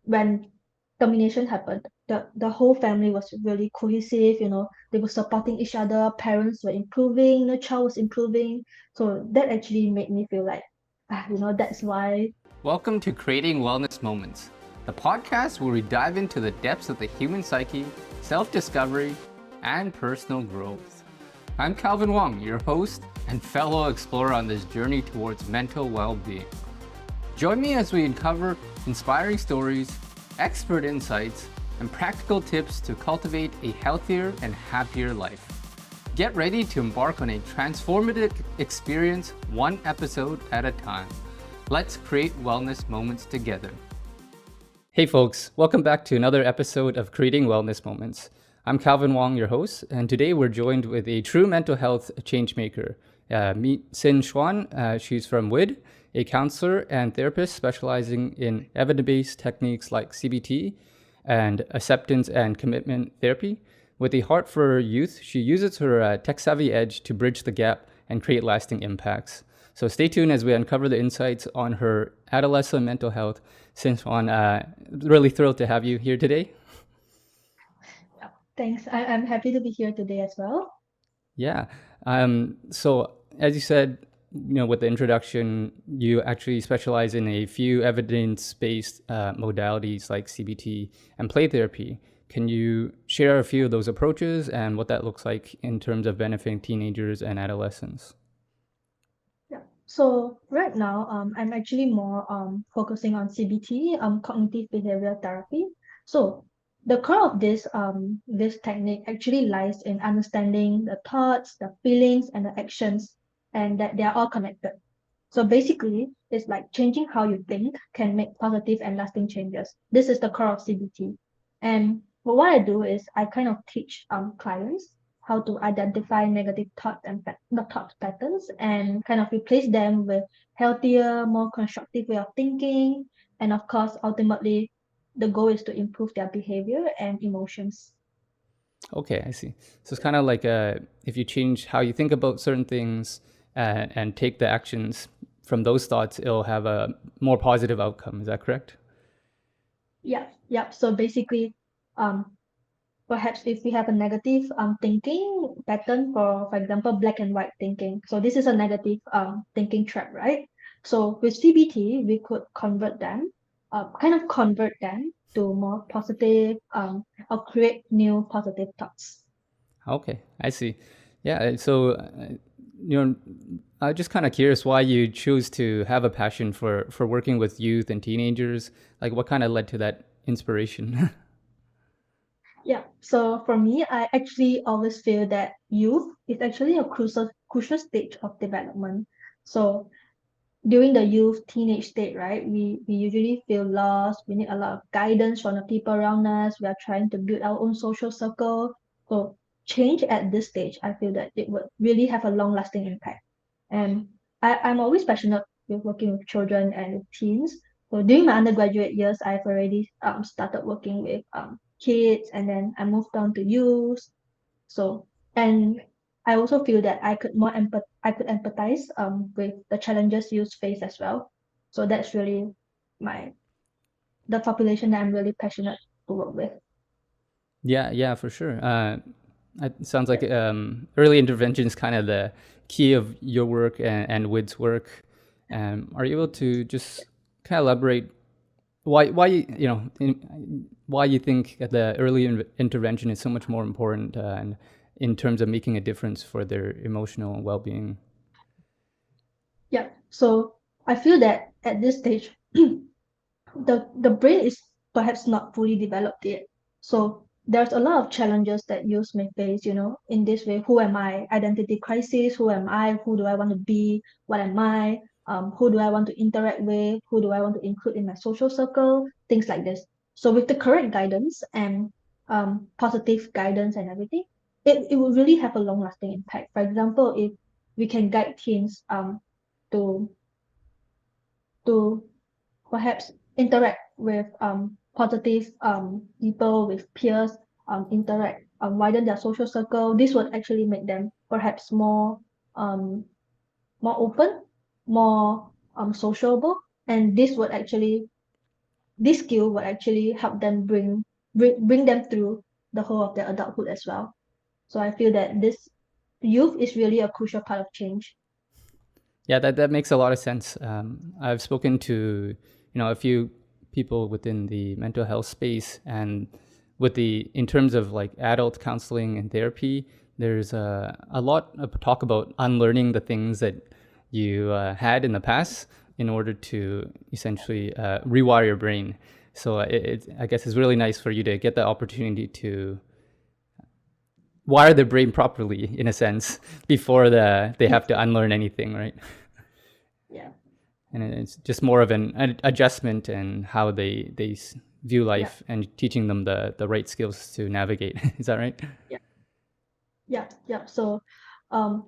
when termination happened, the whole family was really cohesive, they were supporting each other, parents were improving, the child was improving. So that actually made me feel like, that's why. Welcome to Creating Wellness Moments, the podcast where we dive into the depths of the human psyche, self-discovery, and personal growth. I'm Calvin Wong, your host and fellow explorer on this journey towards mental well-being. Join me as we uncover inspiring stories, expert insights, and practical tips to cultivate a healthier and happier life. Get ready to embark on a transformative experience, one episode at a time. Let's create wellness moments together. Hey folks, welcome back to another episode of Creating Wellness Moments. I'm Calvin Wong, your host, and today we're joined with a true mental health changemaker. Meet Xin Xuan. She's from wwyd, a counselor and therapist specializing in evidence-based techniques like CBT and acceptance and commitment therapy. With a heart for youth, she uses her tech-savvy edge to bridge the gap and create lasting impacts. So stay tuned as we uncover the insights on her adolescent mental health. Xin Xuan, really thrilled to have you here today. Thanks. I'm happy to be here today as well. Yeah. So as you said, with the introduction, you actually specialize in a few evidence-based modalities like CBT and play therapy. Can you share a few of those approaches and what that looks like in terms of benefiting teenagers and adolescents? Yeah. So right now, I'm actually more focusing on CBT, cognitive behavioral therapy. So the core of this technique actually lies in understanding the thoughts, the feelings, and the actions, and that they are all connected. So basically, it's like changing how you think can make positive and lasting changes. This is the core of CBT. And what I do is I kind of teach clients how to identify negative thoughts and not thought patterns and kind of replace them with healthier, more constructive way of thinking. And of course, ultimately, the goal is to improve their behavior and emotions. Okay, I see. So it's kind of like if you change how you think about certain things and take the actions from those thoughts, it'll have a more positive outcome. Is that correct? Yeah. So basically, um, perhaps if we have a negative thinking pattern, for example, black and white thinking. So this is a negative thinking trap, right? So with CBT, we could convert them to more positive or create new positive thoughts. Okay, I see. Yeah, so you know, I'm just kind of curious why you choose to have a passion for working with youth and teenagers. Like, what kind of led to that inspiration? Yeah. So for me, I actually always feel that youth is actually a crucial stage of development. So during the youth teenage state, right, we usually feel lost. We need a lot of guidance from the people around us. We are trying to build our own social circle. So change at this stage, I feel that it would really have a long lasting impact. And I'm always passionate with working with children and with teens. So during my undergraduate years, I've already started working with kids, and then I moved on to youth. So, and I also feel that I could empathize with the challenges youth face as well. So that's really my the population that I'm really passionate to work with. Yeah, for sure. It sounds like Yeah. early intervention is kind of the key of your work and wwyd's work. Are you able to just kind of elaborate why why you think that the early intervention is so much more important and in terms of making a difference for their emotional well-being? Yeah. So I feel that at this stage, the brain is perhaps not fully developed yet. So there's a lot of challenges that youth may face, in this way. Who am I? Identity crisis. Who am I? Who do I want to be? What am I? Who do I want to interact with? Who do I want to include in my social circle? Things like this. So with the correct guidance and positive guidance and everything, it will really have a long lasting impact. For example, if we can guide teens to to perhaps interact with positive people, with peers, interact, widen their social circle. This would actually make them perhaps um, more open, more sociable, and this would actually this skill will actually help them bring them through the whole of their adulthood as well. So I feel that this youth is really a crucial part of change. Yeah, that makes a lot of sense. I've spoken to a few people within the mental health space, and with the in terms of like adult counseling and therapy, there's a lot of talk about unlearning the things that you had in the past in order to essentially rewire your brain. So I guess it's really nice for you to get the opportunity to wire their brain properly, in a sense, before they have to unlearn anything, right? Yeah, And it's just more of an adjustment and how they view yeah, life and teaching them the right skills to navigate. Is that right? yeah, yeah. So, um,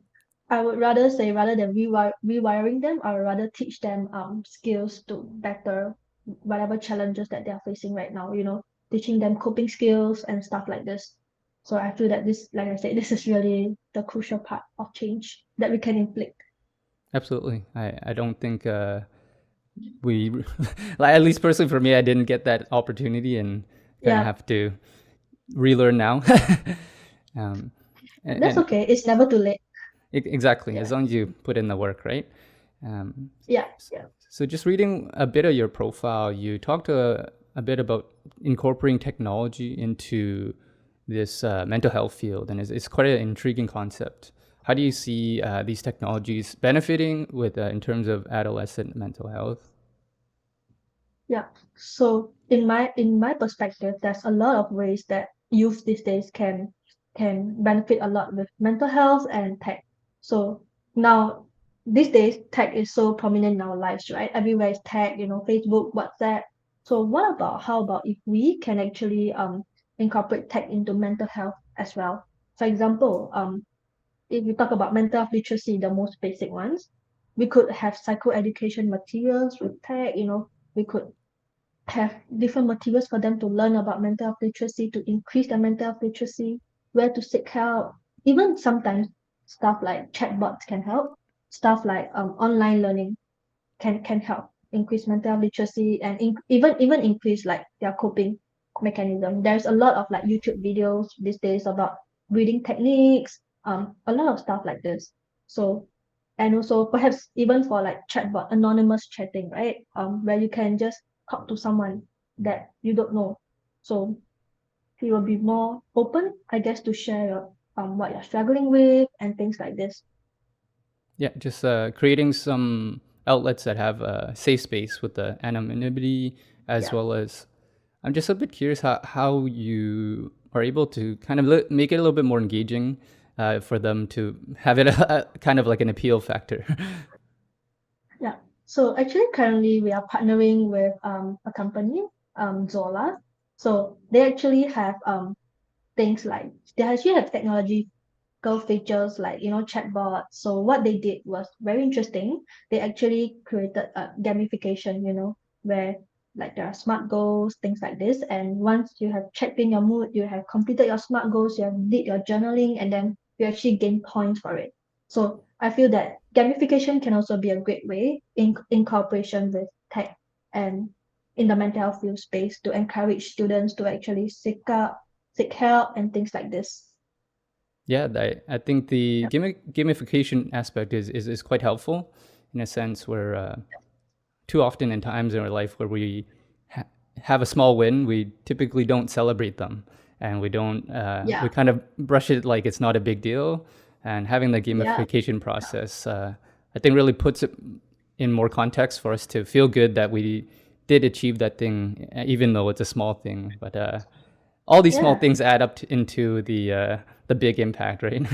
I would rather say rather than rewiring them, I would rather teach them skills to better whatever challenges that they are facing right now. Teaching them coping skills and stuff like this. So I feel that this, like I said, this is really the crucial part of change that we can inflict. Absolutely. I don't think we like, at least personally for me, I didn't get that opportunity and kind of Yeah, have to relearn now. um, that's and okay. It's never too late. exactly, as Yeah, long as you put in the work, right? Um, yeah, yeah, So, just reading a bit of your profile, you talked a bit about incorporating technology into this mental health field, and it's quite an intriguing concept. How do you see these technologies benefiting with in terms of adolescent mental health? yeah. So in my perspective, there's a lot of ways that youth these days can benefit a lot with mental health and tech. So now these days tech is so prominent in our lives, right? Everywhere is tech, Facebook, WhatsApp. So how about if we can actually incorporate tech into mental health as well? For example, if we talk about mental health literacy, the most basic ones, we could have psychoeducation materials with tech, we could have different materials for them to learn about mental health literacy, to increase their mental health literacy, where to seek help. Even sometimes stuff like chatbots can help, stuff like online learning can help increase mental health literacy and even increase like their coping mechanism. There's a lot of like YouTube videos these days about breathing techniques, a lot of stuff like this. So and also perhaps even for like chatbot anonymous chatting, right? Where you can just talk to someone that you don't know. So he will be more open, I guess, to share what you're struggling with and things like this. Yeah, just creating some outlets that have a safe space with the anonymity, as Yeah. well as I'm just a bit curious how you are able to kind of make it a little bit more engaging for them to have it kind of like an appeal factor. Yeah. So actually currently we are partnering with a company, Zola. So they actually have things like they actually have technology features like chatbots. So what they did was very interesting. They actually created a gamification, where like there are smart goals, things like this. And once you have checked in your mood, you have completed your smart goals, you have did your journaling, and then you actually gain points for it. So I feel that gamification can also be a great way in cooperation with tech and in the mental health field space to encourage students to actually seek help and things like this. Yeah, I think the Yeah. gamification aspect is quite helpful in a sense where too often in times in our life where we have a small win, we typically don't celebrate them, and we don't we Yeah. kind of brush it like it's not a big deal. And having the Yeah. gamification process, I think, really puts it in more context for us to feel good that we did achieve that thing, even though it's a small thing. But all these small Yeah. things add up into the big impact, right?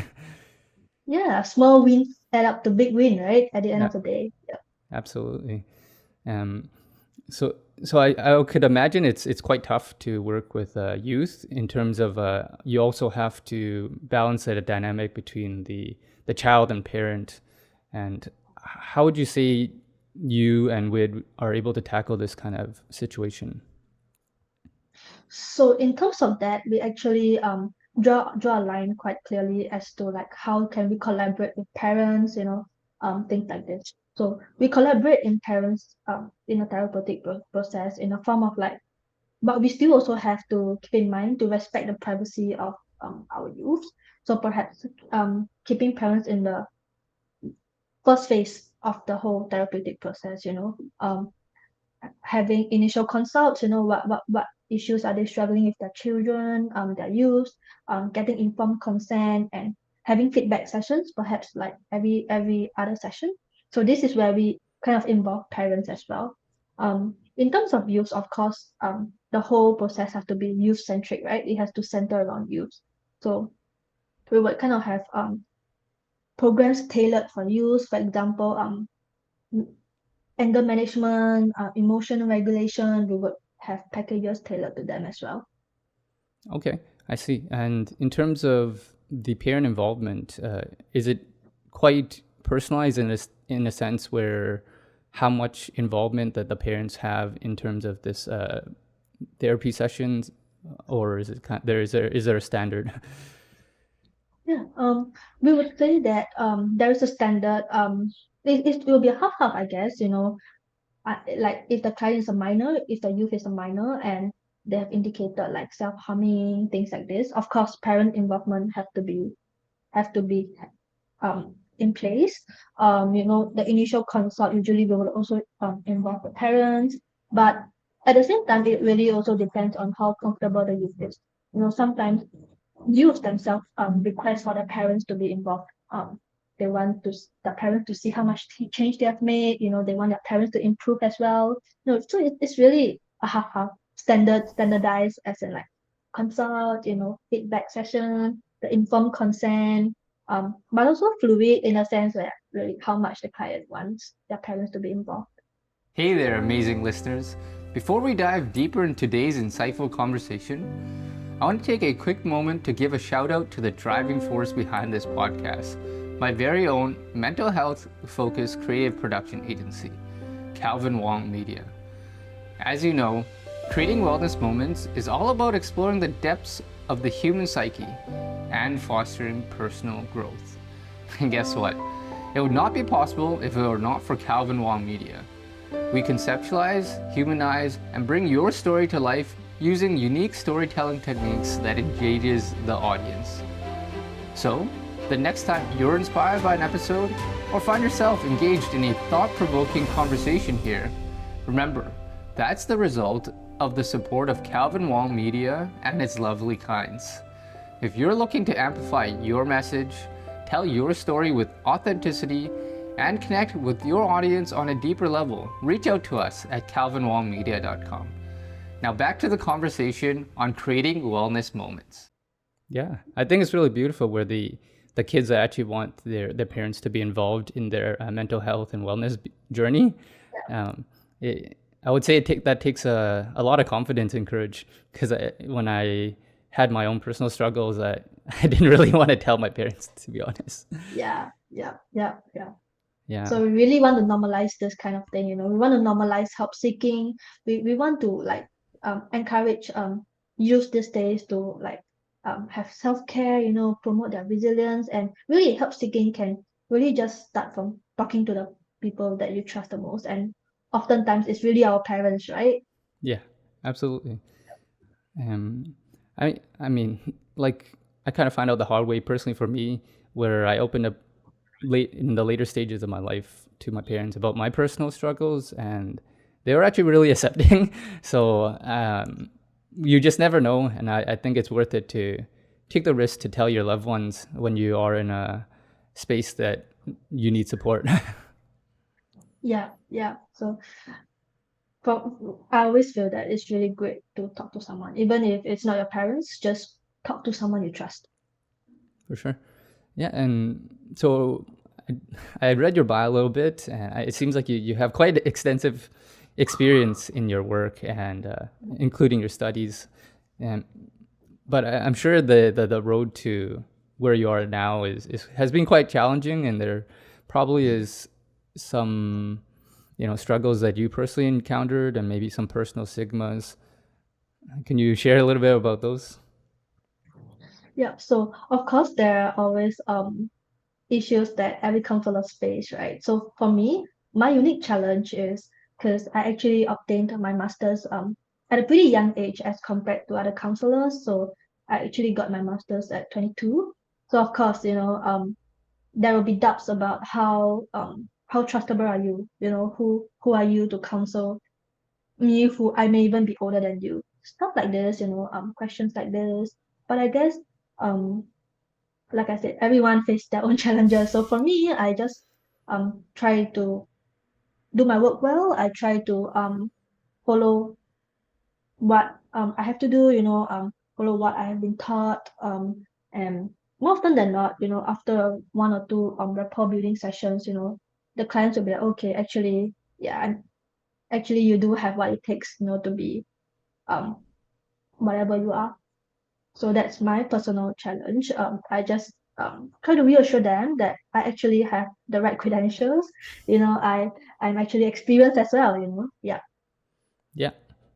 Yeah. Small wins add up to big win, right? At the end Yeah, of the day. Yeah. absolutely. Um, so I could imagine it's quite tough to work with youth in terms of you also have to balance that dynamic between the child and parent. And how would you say you and Wid are able to tackle this kind of situation? So in terms of that, we actually draw a line quite clearly as to like how can we collaborate with parents, things like this. So we collaborate in parents in a therapeutic process in a form of like, but we still also have to keep in mind to respect the privacy of our youth. So perhaps keeping parents in the first phase of the whole therapeutic process, having initial consults, what issues are they struggling with their children, their youth, getting informed consent and having feedback sessions, perhaps like every other session. So this is where we kind of involve parents as well. In terms of youth, of course, the whole process has to be youth centric, right? It has to center around youth. So we would kind of have programs tailored for youth, for example, anger management, emotion regulation, we would have packages tailored to them as well. Okay, I see. And in terms of the parent involvement, is it quite personalized in a sense where how much involvement that the parents have in terms of this therapy sessions, or is it is there a standard? Yeah, we would say that there is a standard. It will be a half-half, I guess. Like if the client is a minor, if the youth is a minor, and they have indicated like self-harming, things like this. Of course, parent involvement have to be in place. The initial consult usually we will also involve the parents, but at the same time, it really also depends on how comfortable the youth is. Sometimes youth themselves request for the parents to be involved. They want the parents to see how much change they have made. They want their parents to improve as well. So it's really a half-half standardized as in like consult, feedback session, the informed consent, but also fluid in a sense that really how much the client wants their parents to be involved. Hey there, amazing listeners. Before we dive deeper in today's insightful conversation, I want to take a quick moment to give a shout out to the driving force behind this podcast, my very own mental health focused creative production agency, Calvin Wong Media. As you know, creating wellness moments is all about exploring the depths of the human psyche and fostering personal growth. And guess what? It would not be possible if it were not for Calvin Wong Media. We conceptualize, humanize, and bring your story to life using unique storytelling techniques that engages the audience. So, the next time you're inspired by an episode or find yourself engaged in a thought-provoking conversation here, remember, that's the result of the support of Calvin Wong Media and its lovely kinds. If you're looking to amplify your message, tell your story with authenticity, and connect with your audience on a deeper level, reach out to us at calvinwongmedia.com. Now back to the conversation on creating wellness moments. Yeah, I think it's really beautiful where the kids that actually want their parents to be involved in their mental health and wellness journey. I would say that takes a lot of confidence and courage, because when I had my own personal struggles, I didn't really want to tell my parents, to be honest. Yeah. Yeah. So we really want to normalize this kind of thing. We want to normalize help seeking. We want to like encourage youth these days to like have self-care, promote their resilience, and really help seeking can really just start from talking to the people that you trust the most. And oftentimes it's really our parents, right? Yeah, absolutely. I mean, like I kind of found out the hard way personally for me, where I opened up late in the later stages of my life to my parents about my personal struggles, and they were actually really accepting. So you just never know, and I think it's worth it to take the risk to tell your loved ones when you are in a space that you need support. Yeah. So I always feel that it's really great to talk to someone, even if it's not your parents. Just talk to someone you trust. For sure. Yeah, and so I read your bio a little bit, and it seems like you have quite extensive experience in your work and including your studies. But I'm sure the road to where you are now has been quite challenging, and there probably is some struggles that you personally encountered, and maybe some personal stigmas. Can you share a little bit about those? Yeah. So of course there are always issues that every counselors face, right? So for me, my unique challenge is because I actually obtained my master's at a pretty young age as compared to other counselors. So I actually got my master's at 22. So of course, there will be doubts about how trustable are you? Who are you to counsel me who I may even be older than you? Stuff like this, questions like this. But I guess um like I said, everyone face their own challenges. So for me, I just try to do my work well. I try to follow what I have to do, follow what I have been taught. And more often than not, after one or two rapport building sessions, the clients will be like, okay, actually, yeah, actually you do have what it takes, to be um whatever you are. So that's my personal challenge. I just try to reassure them that I actually have the right credentials. I'm actually experienced as well. Yeah. Yeah,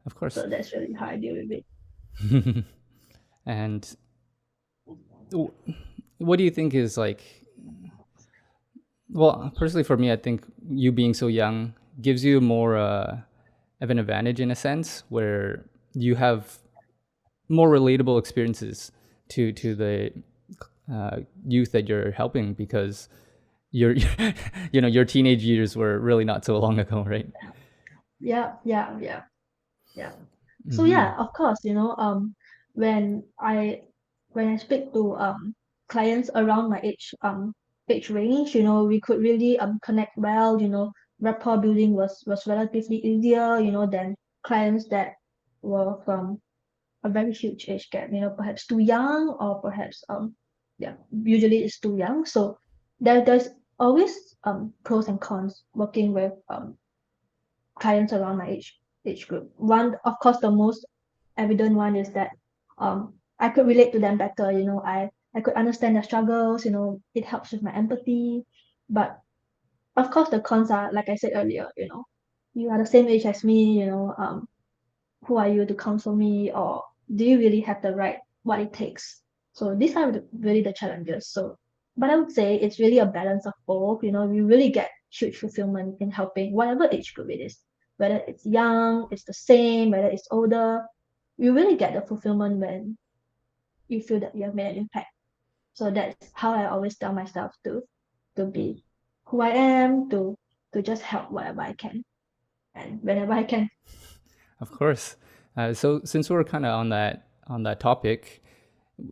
of course. So that's really how I deal with it. And what do you think is like, well, personally for me, I think you being so young gives you more of an advantage in a sense where you have more relatable experiences to the youth that you're helping, because your your teenage years were really not so long ago, right? Yeah, yeah, yeah, yeah. So Mm-hmm. yeah, of course, when I when I speak to clients around my age range, we could really connect well. Rapport building was relatively easier, than clients that were from a very huge age gap, perhaps too young, or perhaps yeah, usually it's too young. So there's always pros and cons working with clients around my age group. One, of course, the most evident one is that I could relate to them better. I could understand their struggles. It helps with my empathy. But of course, the cons are, like I said earlier. You are the same age as me. Who are you to counsel me, or do you really have the right what it takes? So these are really the challenges. So, but I would say it's really a balance of both. You really get huge fulfillment in helping whatever age group it is, whether it's young, it's the same, whether it's older. You really get the fulfillment when you feel that you have made an impact. So that's how I always tell myself to be who I am, to just help whatever I can and whenever I can. Of course. So since we're kind of on that topic,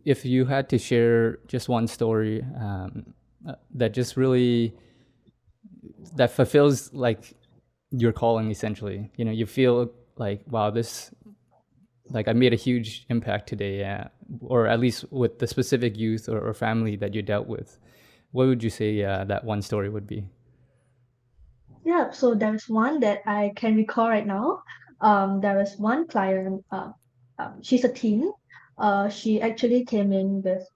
if you had to share just one story that just really that fulfills like your calling, essentially, you feel like, wow, this, like, I made a huge impact today, or at least with the specific youth or family that you dealt with, what would you say that one story would be? Yeah, so there's one that I can recall right now. There was one client. She's a teen. She actually came in with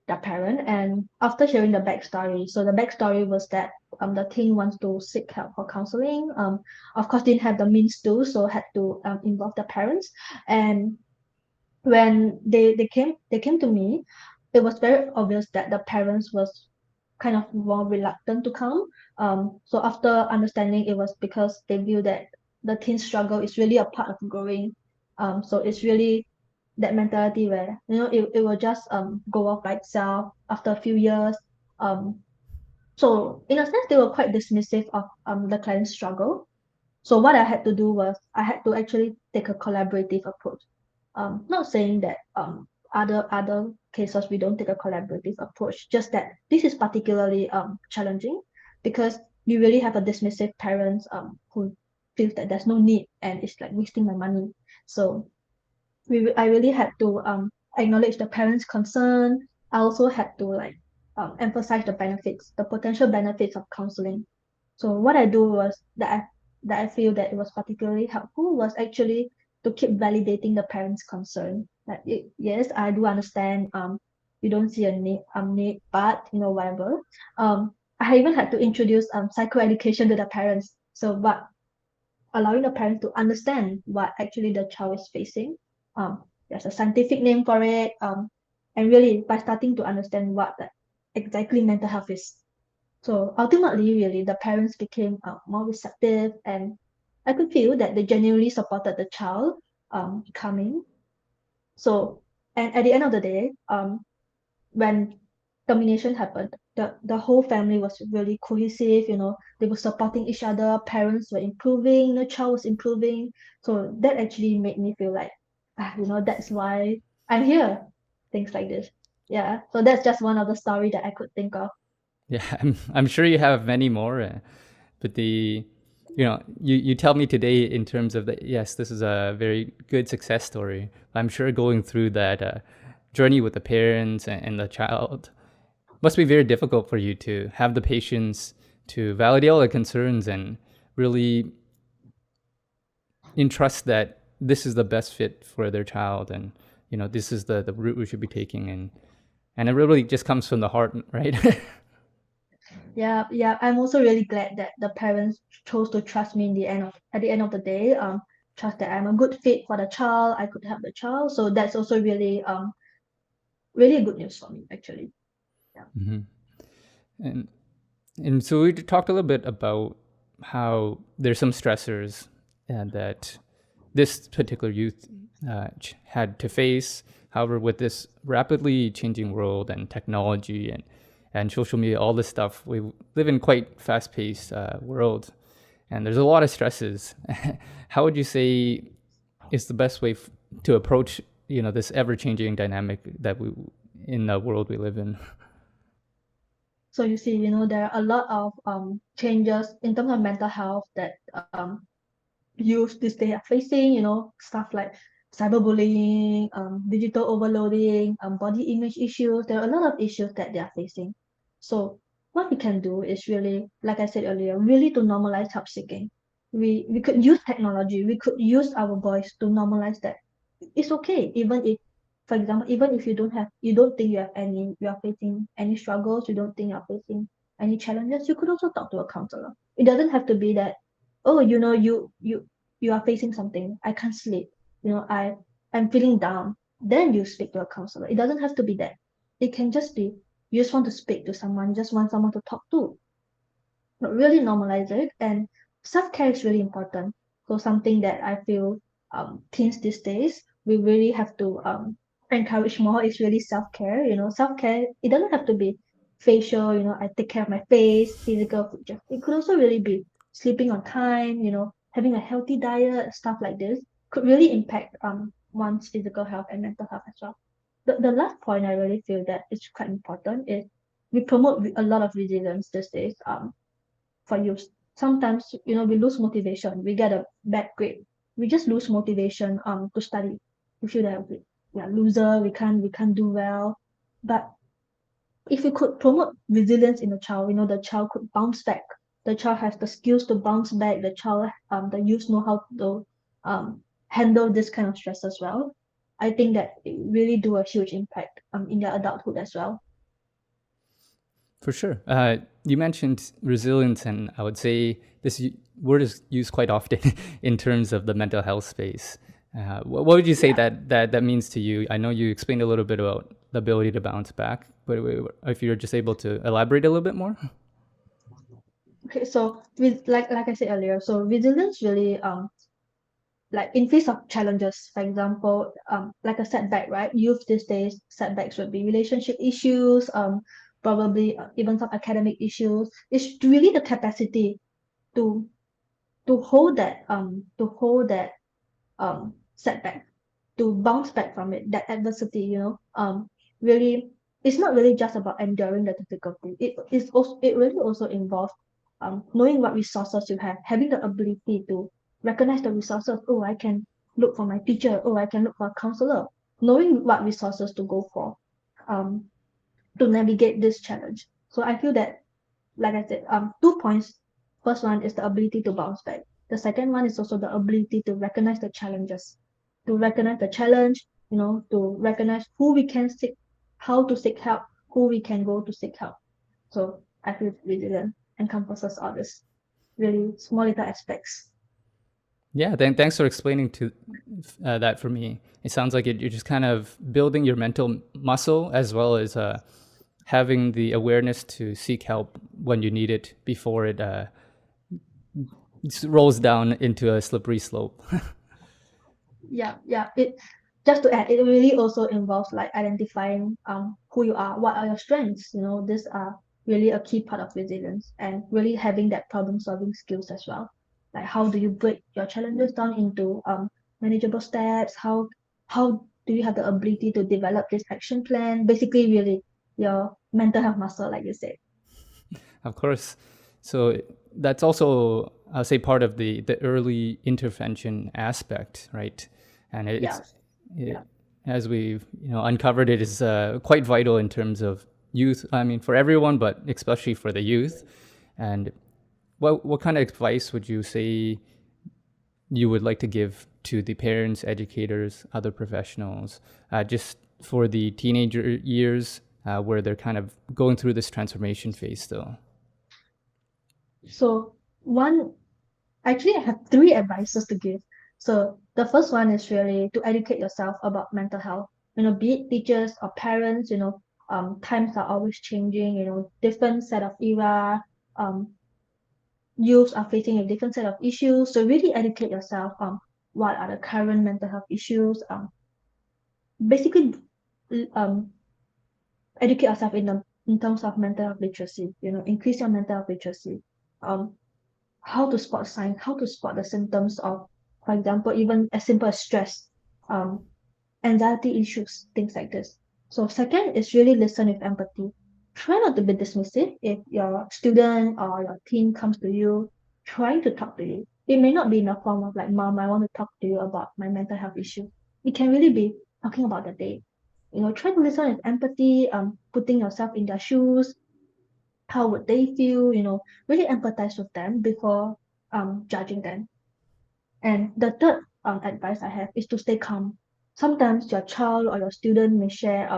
the parent, and after hearing the backstory, so the backstory was that the teen wants to seek help for counseling. Of course, didn't have the means to, so had to involve the parents. And when they came to me, it was very obvious that the parents was kind of more reluctant to come. So after understanding, it was because they view that the teen struggle is really a part of growing. So it's really that mentality where it will just go off by itself after a few years. Um, so in a sense, they were quite dismissive of the client's struggle. So what I had to do was I had to actually take a collaborative approach. Not saying that other cases we don't take a collaborative approach, just that this is particularly challenging because you really have a dismissive parents who feels that there's no need and it's like wasting my money. So I really had to acknowledge the parents' concern. I also had to like emphasize the benefits, the potential benefits of counseling. So what I do was that I feel that it was particularly helpful was actually to keep validating the parents' concern. That yes, I do understand. You don't see a need, but whatever. I even had to introduce psychoeducation to the parents. So, but allowing the parents to understand what actually the child is facing. There's a scientific name for it. And really by starting to understand what exactly mental health is, So ultimately, really, the parents became more receptive, and I could feel that they genuinely supported the child coming. So, and at the end of the day, when termination happened, the whole family was really cohesive. They were supporting each other. Parents were improving. The child was improving. So that actually made me feel like, that's why I'm here. Things like this. Yeah. So that's just one of the story that I could think of. Yeah, I'm sure you have many more, but you tell me today in terms of the yes, this is a very good success story. I'm sure going through that journey with the parents and the child must be very difficult for you to have the patience to validate all the concerns and really entrust that this is the best fit for their child, and this is the route we should be taking, and it really just comes from the heart, right? Yeah, yeah. I'm also really glad that the parents chose to trust me at the end of the day. Trust that I'm a good fit for the child. I could help the child. So that's also really good news for me, actually. Yeah. Mhm. and And so we talked a little bit about how there's some stressors that this particular youth had to face. However, with this rapidly changing world and technology and social media, all this stuff, we live in quite fast-paced world, and there's a lot of stresses. How would you say is the best way to approach this ever-changing dynamic that we in the world we live in? So you see, there are a lot of changes in terms of mental health that youth these days are facing. Stuff like cyberbullying, digital overloading, body image issues. There are a lot of issues that they are facing. So what we can do is really, like I said earlier, really to normalize help seeking. We could use technology. We could use our voice to normalize that. It's okay, even if, for example, even if you don't think you are facing any struggles, you don't think you're facing any challenges, you could also talk to a counselor. It doesn't have to be that, oh, you are facing something, I can't sleep, I'm feeling down, then you speak to a counselor. It doesn't have to be that. It can just be you just want to speak to someone, you just want someone to talk to. But really normalize it. And self-care is really important. So something that I feel teens these days we really have to encourage more is really self-care. Self-care, it doesn't have to be facial. I take care of my face, physical features. It could also really be sleeping on time, having a healthy diet, stuff like this could really impact one's physical health and mental health as well. The last point I really feel that is quite important is we promote a lot of resilience these days. For youth. Sometimes, we lose motivation. We get a bad grade. We just lose motivation to study. We feel that we are loser, we can't do well. But if we could promote resilience in the child, the child could bounce back. The child has the skills to bounce back. The youth know how to handle this kind of stress as well. I think that it really do a huge impact in their adulthood as well. For sure. You mentioned resilience, and I would say word is used quite often in terms of the mental health space. What would you say Yeah. that means to you? I know you explained a little bit about the ability to bounce back, but if you're just able to elaborate a little bit more. Okay, so with like I said earlier, so resilience really like in face of challenges, for example, like a setback, right? Youth these days, setbacks would be relationship issues, probably even some academic issues. It's really the capacity to to hold that setback, to bounce back from it, that adversity, really, it's not really just about enduring the difficulty. It really also involves knowing what resources you have, having the ability to recognize the resources. Oh, I can look for my teacher. Oh, I can look for a counselor. Knowing what resources to go for, um, to navigate this challenge. So I feel that, like I said, 2 points. First one is the ability to bounce back. The second one is also the ability to recognize the challenges, to recognize the challenge, to recognize who we can seek, how to seek help, who we can go to seek help. So I feel resilient encompasses all this really small little aspects. Yeah, thanks for explaining to that for me. It sounds like you're just kind of building your mental muscle as well as having the awareness to seek help when you need it before it rolls down into a slippery slope. Yeah. It just to add, it really also involves like identifying who you are, what are your strengths. These are really a key part of resilience, and really having that problem solving skills as well. Like how do you break your challenges down into manageable steps? How do you have the ability to develop this action plan? Basically, really your mental health muscle, like you said. Of course. So that's also, I'll say, part of the early intervention aspect, right? And Yeah, it, as we've uncovered, it is quite vital in terms of youth. I mean, for everyone, but especially for the youth. And what kind of advice would you say you would like to give to the parents, educators, other professionals, just for the teenager years where they're kind of going through this transformation phase still? So one actually, I have three advices to give. So the first one is really to educate yourself about mental health. Be it teachers or parents. Times are always changing. Different set of era. Youths are facing a different set of issues. So really educate yourself. What are the current mental health issues? Basically, um, educate yourself in terms of mental health literacy. Increase your mental health literacy. Um, how to spot signs, how to spot the symptoms of, for example, even as simple as stress, um, anxiety issues, things like this. So second is really listen with empathy. Try not to be dismissive if your student or your teen comes to you trying to talk to you. It may not be in the form of like, Mom, I want to talk to you about my mental health issue. It can really be talking about the day. Try to listen with empathy, putting yourself in their shoes, how would they feel, really empathize with them before judging them. And the third advice I have is to stay calm. Sometimes your child or your student may share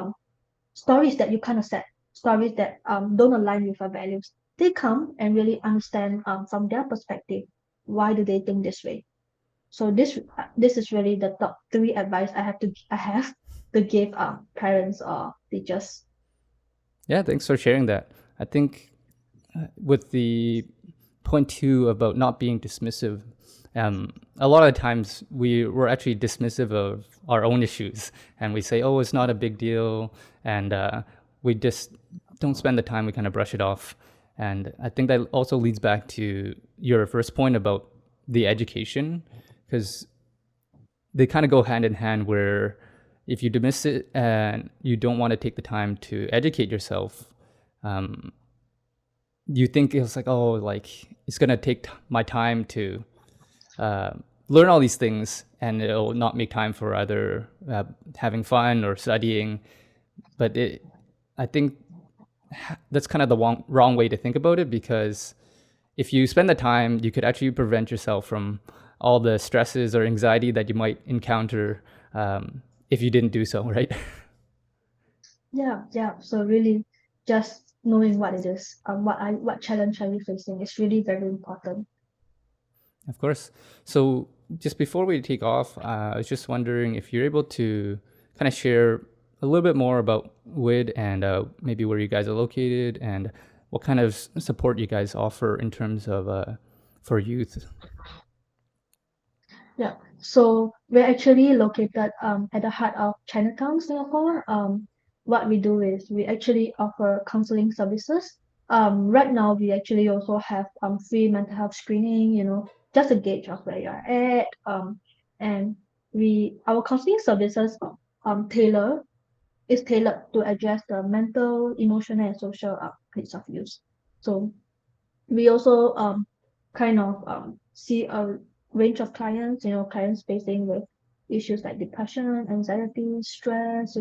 stories that you can't accept, stories that don't align with your values. Stay calm and really understand from their perspective, why do they think this way. So this is really the top three advice I have to give parents or teachers. Yeah, thanks for sharing that. I think with the point two about not being dismissive, a lot of times we were actually dismissive of our own issues, and we say, "Oh, it's not a big deal," and we just don't spend the time. We kind of brush it off, and I think that also leads back to your first point about the education, because they kind of go hand in hand. Where if you dismiss it and you don't want to take the time to educate yourself, um, you think it's like, oh, like it's gonna take my time to uh, learn all these things, and it'll not make time for either having fun or studying. But I think that's kind of the wrong way to think about it, because if you spend the time, you could actually prevent yourself from all the stresses or anxiety that you might encounter if you didn't do so, right? Yeah. So really, just knowing what it is, what challenge are you facing is really very important. Of course. So just before we take off, I was just wondering if you're able to kind of share a little bit more about WID and maybe where you guys are located and what kind of support you guys offer in terms of for youth. Yeah. So we're actually located at the heart of Chinatown, Singapore. What we do is we actually offer counseling services. Right now we actually also have free mental health screening, just a gauge of where you're at. And our counseling services tailor is tailored to address the mental, emotional, and social needs of youth. So we also kind of see a range of clients, clients facing with issues like depression, anxiety, stress,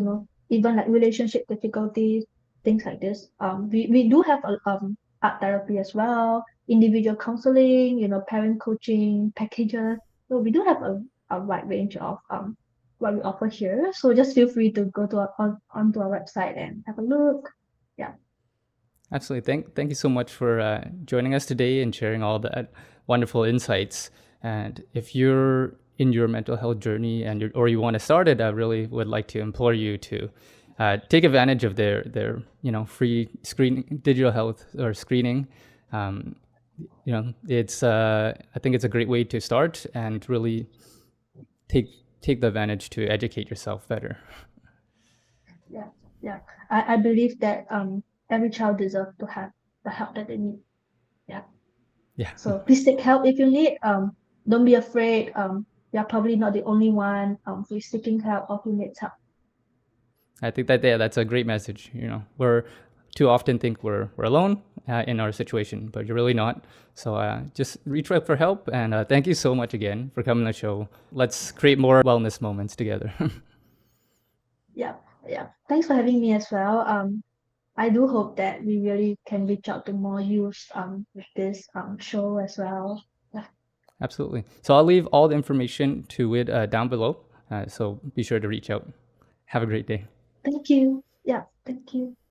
even like relationship difficulties, things like this. We do have art therapy as well, individual counseling, parent coaching packages. So we do have a wide range of what we offer here. So just feel free to go to onto our website and have a look. Yeah. Absolutely. Thank you so much for joining us today and sharing all that wonderful insights. And if you're in your mental health journey or you want to start it, I really would like to implore you to take advantage of their free digital health or screening. It's I think it's a great way to start and really take the advantage to educate yourself better. Yeah. I believe that every child deserves to have the help that they need. Yeah. So please take help if you need. Don't be afraid. You're probably not the only one who is seeking help or who needs help. I think that's a great message. We're too often think we're alone in our situation, but you're really not. So just reach out for help. And thank you so much again for coming on the show. Let's create more wellness moments together. Yeah. Thanks for having me as well. I do hope that we really can reach out to more youth with this show as well. Yeah. Absolutely. So I'll leave all the information to it down below. So be sure to reach out. Have a great day. Thank you. Yeah. Thank you.